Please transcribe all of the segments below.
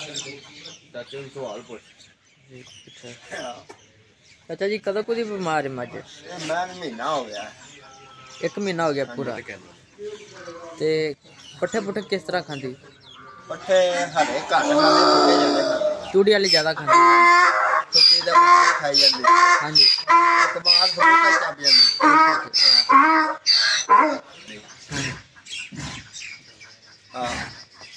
चाचे ਨੂੰ सवाल पूछ जी अच्छा चाचा जी कदों को दी बीमार है मज? मैं महीना हो गया। 1 महीना हो गया पूरा। ते पट्ठे पुट्ठे किस तरह खांदी? पट्ठे हरे घट खाते, सुके ज्यादा खाते। तूड़ी वाली ज्यादा खांदी? सुके दा पट्ठे खाई जांदी। हाँ जी कमाल सुके का चाप जांदी। हां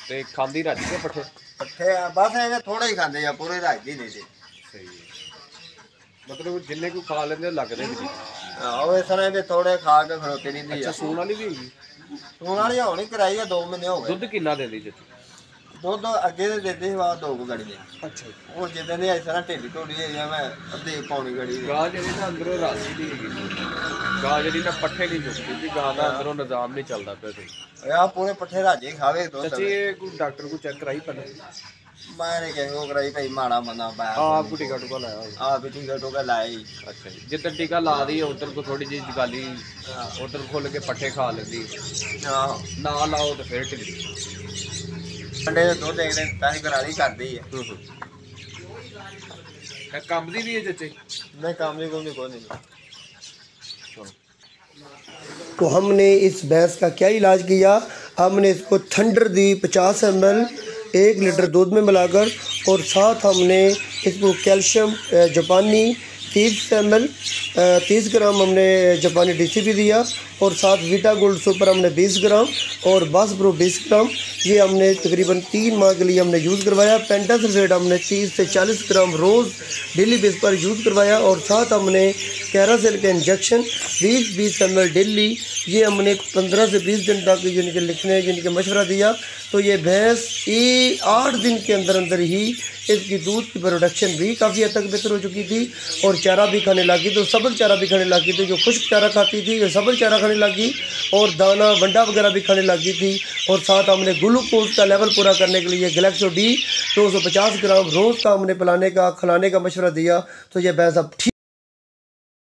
ते खांदी रज के पट्ठे पट्ठे बस ऐ थोड़ा ही खांदे या पूरे राज ही नहीं दे। सही है मतलब जिन्ने को खा लेंदे लगदे नहीं। हां वो इस तरह के थोड़े खा के खरोते नहीं दी। अच्छा सून वाली भी हैगी? सून वाली होनी कराई है 2 महीने हो गए। दुध कितना देंदी जी? दुध अगे दे देते ही बात 2 गड़ी दे। अच्छा वो जिद्दां दी इस तरह ढिड्ड ढोड़ी है या मैं अद्धे पौनी गड़ी दे। गां जेहड़ी ना अंदरों राजी दी हैगी, गां जेहड़ी ना पट्ठे नहीं चुकदी दी, गां दा अंदरों निजाम नहीं चलदा पिया सही। यार पूरे पट्ठे राजे खावे दो। चाची कोई डॉक्टर को चेक कराई पहले? मैंने कहीं को कराई भाई माड़ा बंदा पाया। आप को टीका टूका लाया होगा? आप भी टीका टूका लाए ही। अच्छा जी जिधर टीका ला दी उधर को थोड़ी जी जगाली उधर खोल के पट्ठे खा लेंदी, हां ना लाओ तो फिर ढिल्ली। अंडे दो देखने ताही करारी कर दी है। काम दी भी है चाचे? नहीं काम नहीं कोई नहीं। तो हमने इस भैंस का क्या इलाज किया, हमने इसको थंडर दी 50 ml 1 लीटर दूध में मिलाकर, और साथ हमने इसको कैल्शियम जापानी 30 ml 30 ग्राम हमने जापानी DCP दिया, और साथ वीटा गोल्ड सुपर हमने 20 ग्राम और बास प्रो 20 ग्राम, ये हमने तकरीबन 3 माह के लिए हमने यूज़ करवाया। पेंटासल्फेट हमने 30 से 40 ग्राम रोज़ डेली बेस पर यूज़ करवाया, और साथ हमने कैरासेल के इंजेक्शन 20-20 ml डेली, ये हमने 15 से 20 दिन तक जिनके लिखने जिनके मशवरा दिया। तो ये भैंस 8 दिन के अंदर अंदर ही इसकी दूध की प्रोडक्शन भी काफ़ी हद तक बेहतर हो चुकी थी, और चारा भी खाने लगी, तो सबल चारा भी खाने लगी थी। जो खुश्क चारा खाती थी वो सबल चारा खाने लगी, और दाना वंडा वगैरह भी खाने लगी थी। और साथ हमने ग्लूकोज का लेवल पूरा करने के लिए गैलेक्सो डी 250 ग्राम रोज़ का हमने खिलाने का मशवरा दिया। तो ये भैंस अब ठीक